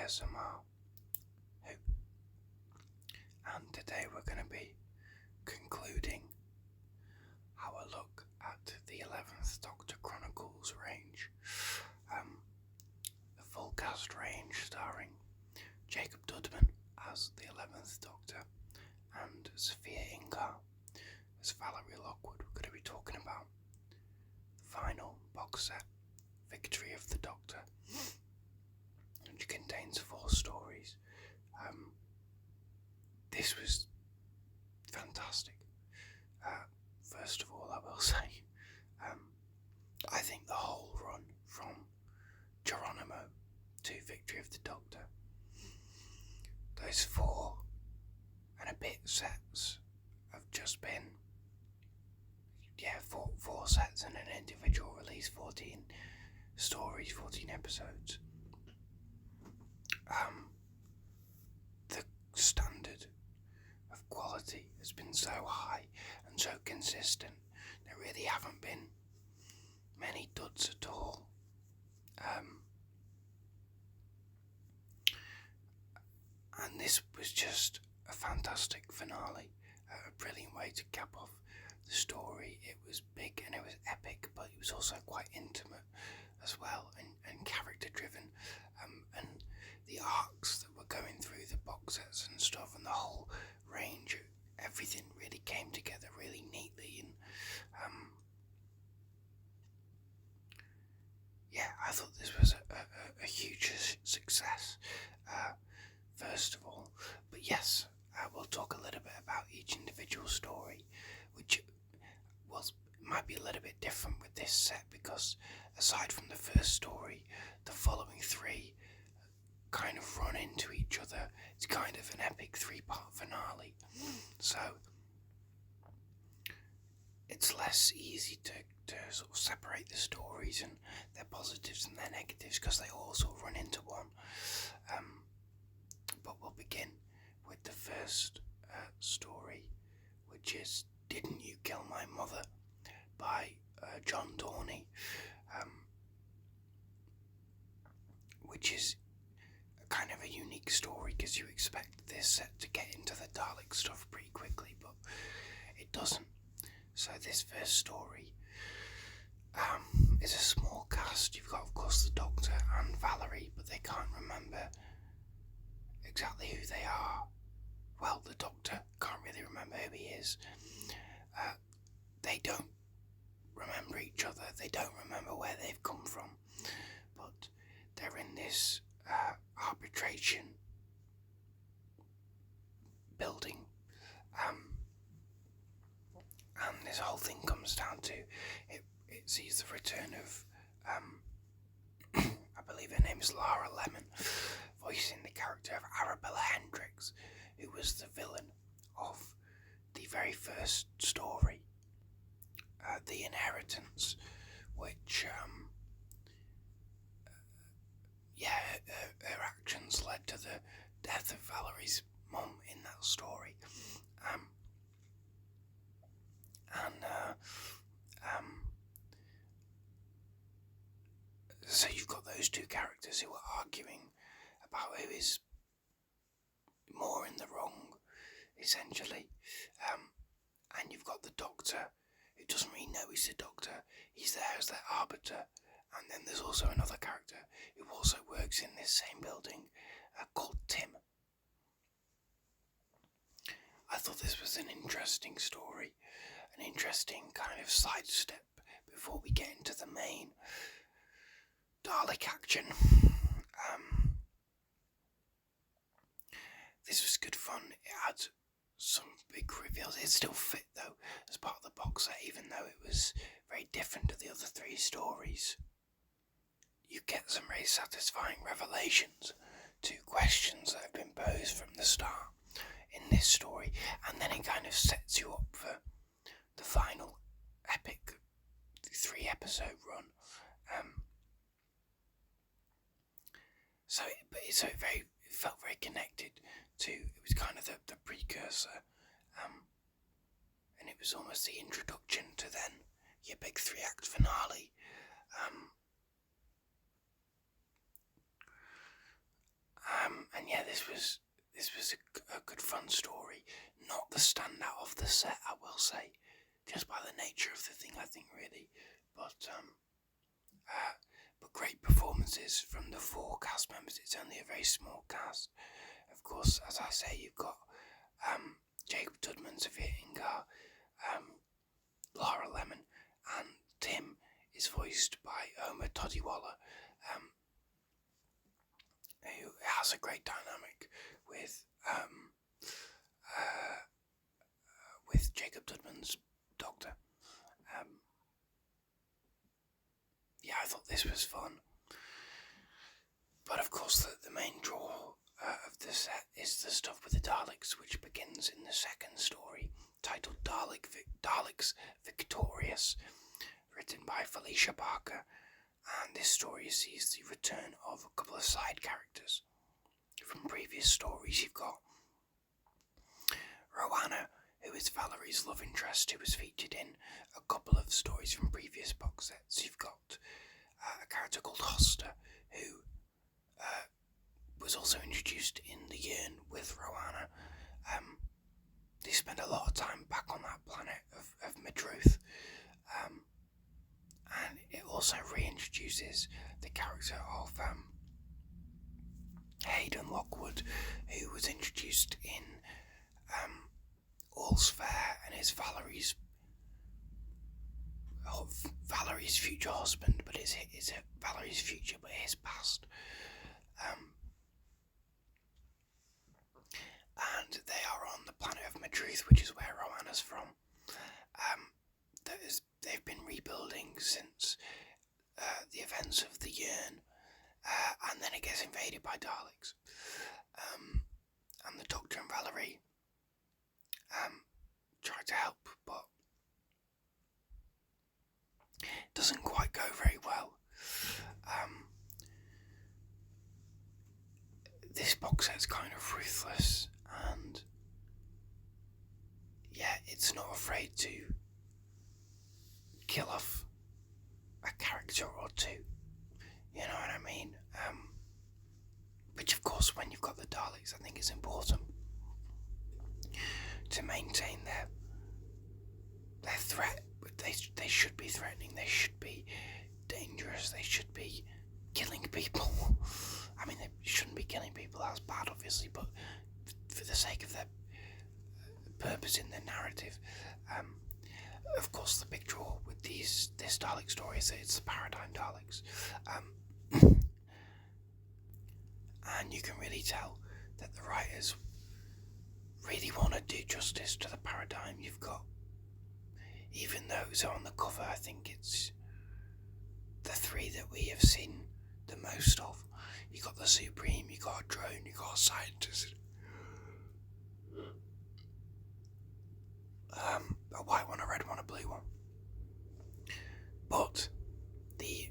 ASMR, and today we're going to be concluding our look at the 11th Doctor Chronicles range, the full cast range starring Jacob Dudman as the 11th Doctor and Safiyya Ingar as Valarie Lockwood. We're going to be talking about the final box set, Victory of the Doctor, which contains 4 stories. This was fantastic. First of all, I will say, I think the whole run from Geronimo to Victory of the Doctor, those 4 and a bit sets have just been, four sets and an individual release, 14 stories, 14 episodes. The standard of quality has been so high and so consistent. There really haven't been many duds at all. And this was just a fantastic finale, a brilliant way to cap off the story. It was big and it was epic, but it was also quite intimate as well, and character driven, and the arcs that were going through the box sets and stuff, and the whole range, everything really came together really neatly, and I thought this was a huge success, first of all. But yes, we'll talk a little bit about each individual story, which might be a little bit different with this set, because aside from the first story, the following 3 kind of run into each other. It's kind of an epic 3-part finale, so it's less easy to sort of separate the stories and their positives and their negatives, because they all sort of run into one. But we'll begin with the first story, which is Didn't You Kill My Mother by John Dorney, which is kind of a unique story, because you expect this set to get into the Dalek stuff pretty quickly, but it doesn't. So this first story is a small cast. You've got, of course, the Doctor and Valarie, but they can't remember exactly who they are. Well, the Doctor can't really remember who he is. They don't remember each other. They don't remember where they've come from, but they're in this arbitration building, and this whole thing comes down to it sees the return of I believe her name is Lara Lemon, voicing the character of Arabella Hendricks, who was the villain of the very first story, The Inheritance, which her actions led to the death of Valerie's mum in that story. So you've got those 2 characters who are arguing about who is more in the wrong, essentially. And you've got the Doctor, who doesn't really know he's the Doctor. He's there as their arbiter. And then there's also another character who also works in this same building, called Tim. I thought this was an interesting story, an interesting kind of sidestep before we get into the main Dalek action. This was good fun. It had some big reveals. It still fit, though, as part of the box set, even though it was very different to the other 3 stories. You get some very satisfying revelations to questions that have been posed from the start in this story, and then it kind of sets you up for the final epic 3-episode run. So it felt very connected to. It was kind of the precursor, and it was almost the introduction to then your big 3-act finale. yeah, this was a good fun story. Not the standout of the set, I will say, just by the nature of the thing, I think, really. But great performances from the 4 cast members. It's only a very small cast. Of course, as I say, you've got Jacob Dudman, Safiyya Ingar, Laura Lemon, and Tim is voiced by Omar Todiwala, who has a great dynamic with Jacob Dudman's Doctor. Yeah, I thought this was fun. But of course, the main draw of the set is the stuff with the Daleks, which begins in the second story, titled Daleks Victorious, written by Felicia Barker. And this story sees the return of a couple of side characters from previous stories. You've got Roanna, who is Valerie's love interest, who was featured in a couple of stories from previous box sets. You've got a character called Hoster, who was also introduced in The Yearn with Roanna. They spend a lot of time back on that planet of Madruth. And it also reintroduces the character of Hayden Lockwood, who was introduced in All's Fair and is Valerie's future husband, but is Valerie's future, but his past. And they are on the planet of Madruth, which is where Roanna's from. They've been rebuilding since the events of The Yearn, and then it gets invaded by Daleks. And the Doctor and Valarie try to help, but it doesn't quite go very well. This box set's kind of ruthless, and yeah, it's not afraid to kill off a character or two, you know what I mean? Which of course, when you've got the Daleks, I think it's important to maintain their threat. But they should be threatening, they should be dangerous, they should be killing people. I mean, they shouldn't be killing people, that's bad obviously, but for the sake of their purpose in their narrative. Of course, the big draw with this Dalek story is that it's the Paradigm Daleks. And you can really tell that the writers really want to do justice to the Paradigm. You've got, even those on the cover, I think it's the 3 that we have seen the most of. You got the Supreme, you got a drone, you got a scientist. A white one, a red one, a blue one. But the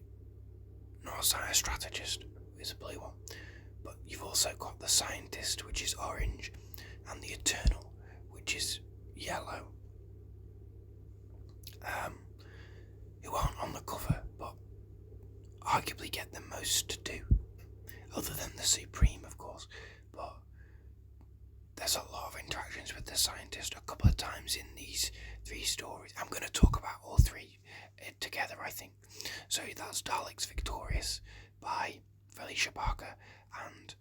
neuroscience strategist is a blue one. But you've also got the scientist, which is orange, and the Eternal, which is yellow. Who aren't on the cover, but arguably get the most to do, other than the Supreme, of course. But there's a lot of interactions with the scientist a couple of times in these 3 stories. I'm going to talk about all 3 together, I think. So that's Daleks Victorious by Felicia Barker, and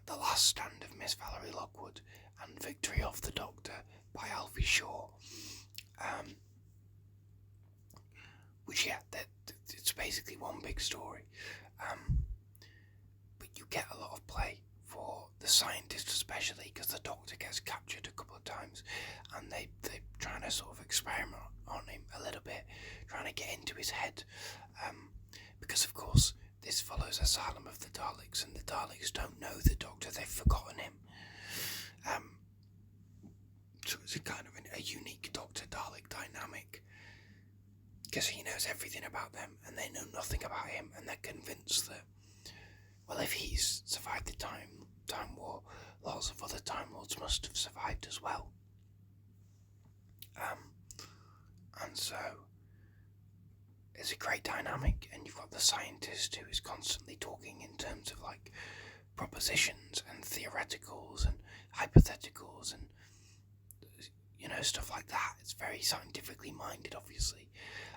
The Last Stand of Miss Valarie Lockwood, and Victory of the Doctor by Alfie Shaw. Which, yeah, it's basically one big story. But you get a lot of play for the scientist, especially because the Doctor gets captured a couple of times, and they're trying to sort of experiment on him a little bit, trying to get into his head. Because, of course, this follows Asylum of the Daleks, and the Daleks don't know the Doctor, they've forgotten him. So it's a kind of a unique Doctor-Dalek dynamic, because he knows everything about them, and they know nothing about him, and they're convinced that, well, if he's survived the Time War, lots of other Time Lords must have survived as well. And so it's a great dynamic, and you've got the scientist who is constantly talking in terms of like propositions and theoreticals and hypotheticals and stuff like that. It's very scientifically minded, obviously.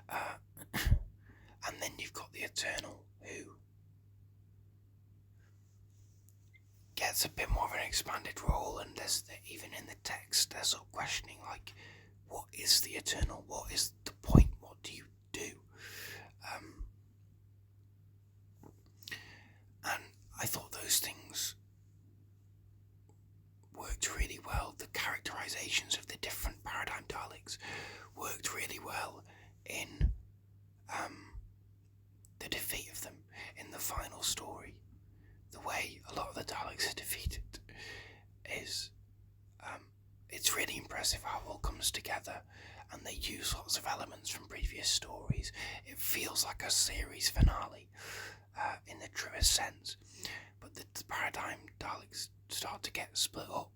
And then you've got the Eternal, who gets a bit more of an expanded role, and even in the text, they're sort of questioning, like, what is the Eternal? What is the point? What do you do? And I thought those things worked really well. The characterizations of the different paradigm Daleks worked really well in the defeat of them in the final story. The way a lot of the Daleks are defeated is it's really impressive how it all comes together, and they use lots of elements from previous stories. It feels like a series finale in the truest sense, but the paradigm Daleks start to get split up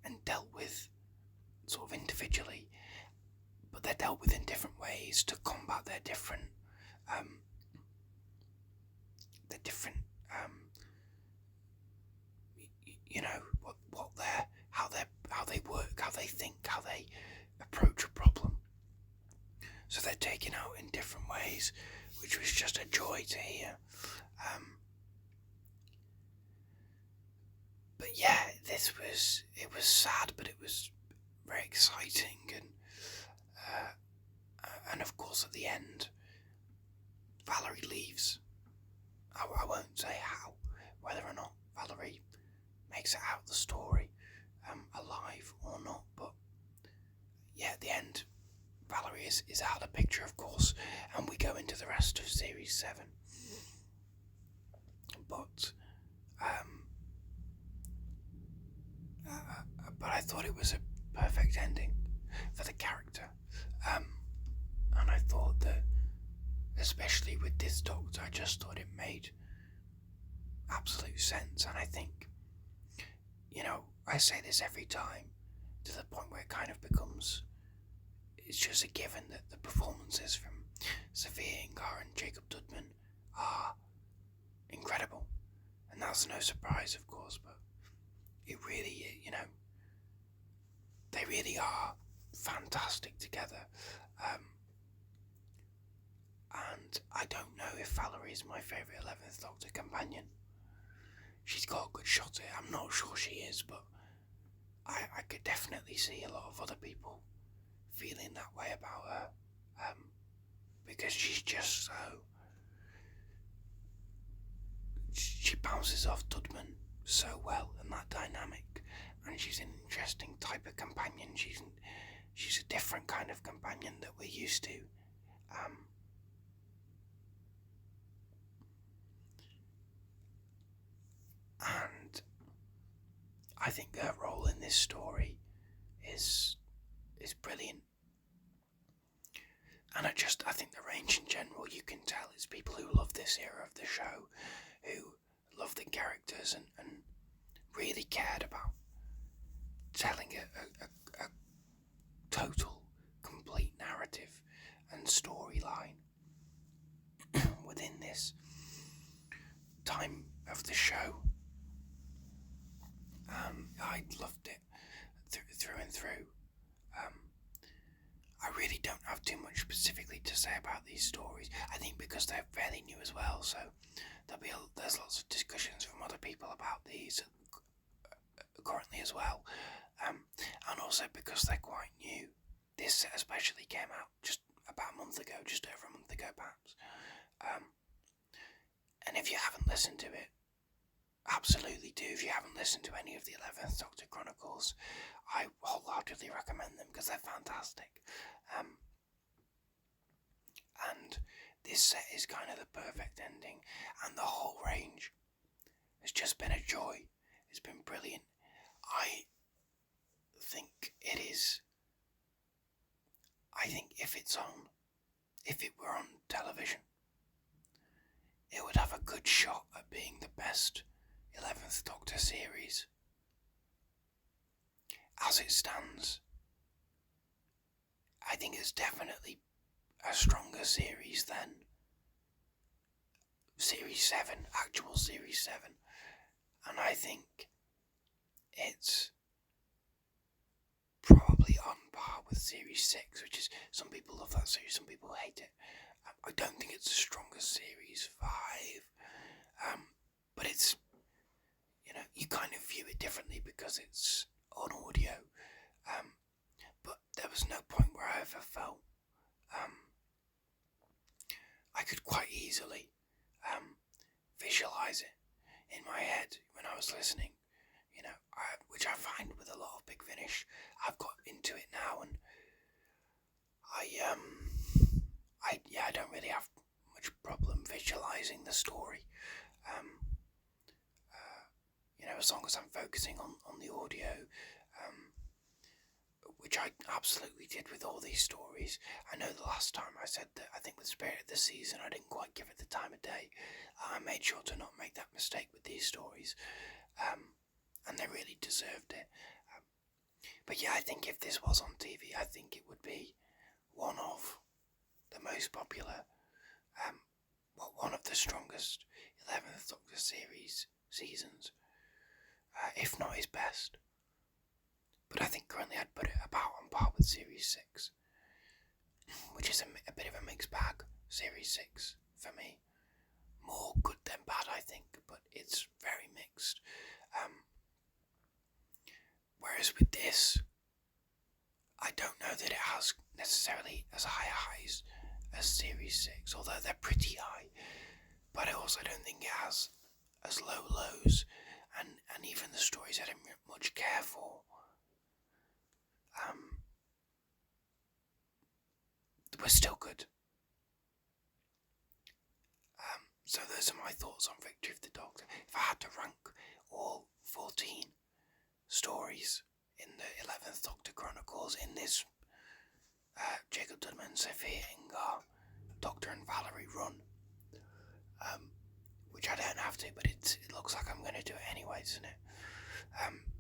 and dealt with sort of individually, but they're dealt with in different ways to combat their different how they work, how they think, how they approach a problem. So they're taken out in different ways, which was just a joy to hear. But yeah, it was sad, but it was very exciting, and of course at the end, Valarie leaves. I won't say how, whether or not Valarie makes it out of the story alive or not, but yeah, at the end, Valarie is out of the picture, of course, and we go into the rest of Series 7. But I thought it was a perfect ending for the character, and I thought that, especially with this Doctor, I just thought it made absolute sense. And I think, I say this every time, to the point where it kind of becomes, it's just a given that the performances from Safiyya Ingar and Jacob Dudman are incredible, and that's no surprise, of course, but it really, they really are fantastic together. And I don't know if Valarie is my favourite 11th Doctor companion. She's got a good shot at it. I'm not sure she is, but I could definitely see a lot of other people feeling that way about her, because she's just she bounces off Dudman so well in that dynamic, and she's an interesting type of companion. She's a different kind of companion that we're used to. And I think her role in this story is brilliant. And I think the range in general, you can tell, is people who love this era of the show, who love the characters and really cared about telling a total, complete narrative and storyline within this time of the show. I loved it through and through. I really don't have too much specifically to say about these stories. I think because they're fairly new as well, so there's lots of discussions from other people about these currently as well. And also because they're quite new. This set especially came out just about a month ago, just over a month ago perhaps. And if you haven't listened to it, absolutely do. If you haven't listened to any of the 11th Doctor Chronicles, I wholeheartedly recommend them because they're fantastic. And this set is kind of the perfect ending, and the whole range has just been a joy. It's been brilliant. I think it is. I think if it were on television, it would have a good shot at being the best 11th Doctor series. As it stands, I think it's definitely a stronger series than Series 7, actual Series 7. and I think it's probably on par with Series 6, which is, some people love that series, some people hate it. I don't think it's as strong as Series 5, but it's, you kind of view it differently because it's on audio, but there was no point where I ever felt I could quite easily visualise it in my head when I was listening, which I find with a lot of Big Finish. I've got into it now, and I don't really have much problem visualising the story. As long as I'm focusing on the audio, which I absolutely did with all these stories. I know the last time I said that I think with Spirit of the Season I didn't quite give it the time of day. I made sure to not make that mistake with these stories, and they really deserved it. But yeah, I think if this was on TV, I think it would be one of the most popular, one of the strongest 11th Doctor seasons, if not his best. But I think currently I'd put it about on par with Series 6, which is a bit of a mixed bag. Series 6, for me, more good than bad, I think, but it's very mixed. Whereas with this, I don't know that it has necessarily as high highs as Series 6, although they're pretty high, but I also don't think it has as low lows, and even the stories I didn't much care for, were still good. So those are my thoughts on Victory of the Doctor. If I had to rank all 14 stories in the 11th Doctor Chronicles in this Jacob Dudman, Safiyya Ingar, Doctor and Valarie run, which I don't have to, but it looks like I'm going to do it anyway, doesn't it?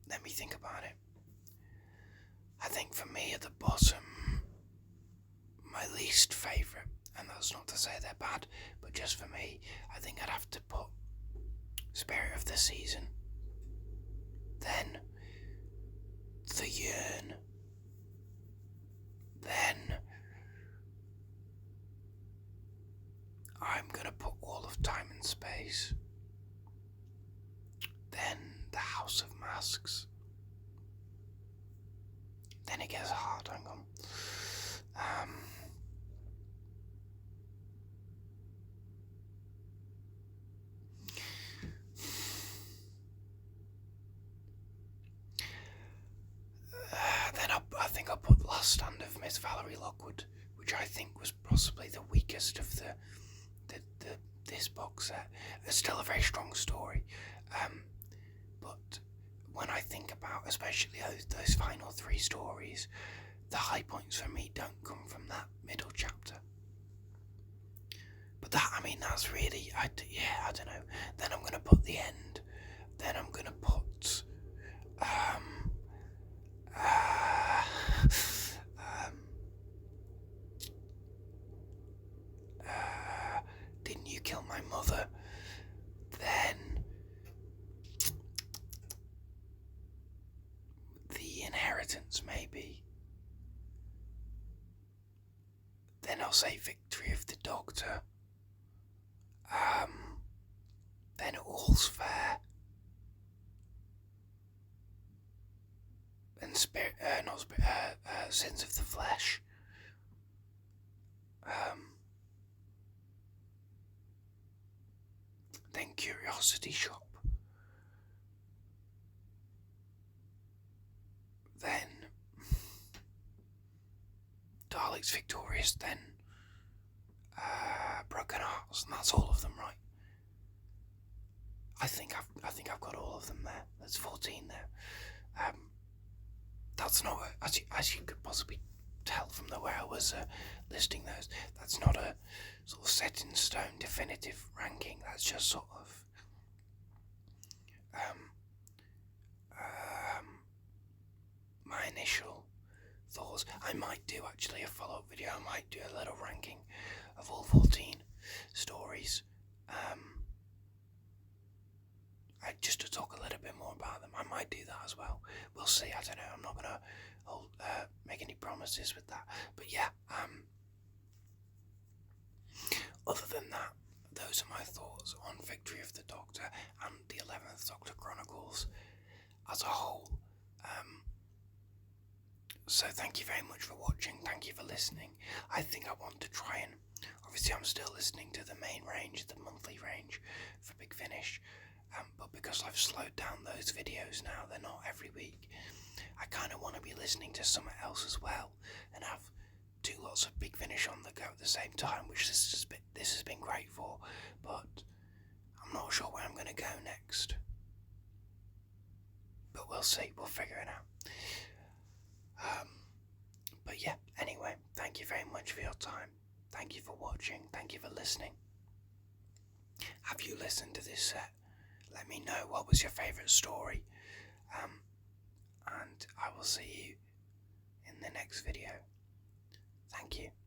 Let me think about it. I think for me at the bottom, my least favourite, and that's not to say they're bad, but just for me, I think I'd have to put Spirit of the Season, then The Yearn, then I'm gonna put All of Time and Space, then The House of Masks. Then it gets hard, hang on. Then I think I'll put The Last Stand of Miss Valarie Lockwood, which I think was possibly the weakest of this box set. It's still a very strong story, but when I think about especially those final 3 stories, the high points for me don't come from that middle chapter. But that's really, I don't know. Then I'm going to put the end. Then I'm going to put Didn't You Kill My Mother? Then The Inheritance, maybe. Then I'll say Victory of the Doctor. Then All's Fair. And Sins of the Flesh. Then Curiosity Shop. Then Daleks Victorious. Then Broken Hearts, and that's all of them, right? I think I've got all of them there. There's 14 there. That's not as you could possibly tell from the way I was listing those. That's not a sort of set in stone definitive ranking. That's just sort of my initial thoughts. I might do actually a follow-up video. I might do a little ranking of all 14 stories. Just to talk a do that as well. We'll see. I don't know. I'm not gonna make any promises with that. But yeah. Other than that, those are my thoughts on Victory of the Doctor and the 11th Doctor Chronicles as a whole. So thank you very much for watching, thank you for listening. I think I want to try and, obviously I'm still listening to the main range, the monthly range for Big Finish, but because I've slowed down those videos now, they're not every week, I kind of want to be listening to something else as well, and have two lots of Big Finish on the go at the same time, which this has been great for, but I'm not sure where I'm going to go next. But we'll see, we'll figure it out. But yeah, anyway, thank you very much for your time. Thank you for watching, thank you for listening. Have you listened to this set? Let me know what was your favourite story. And I will see you in the next video. Thank you.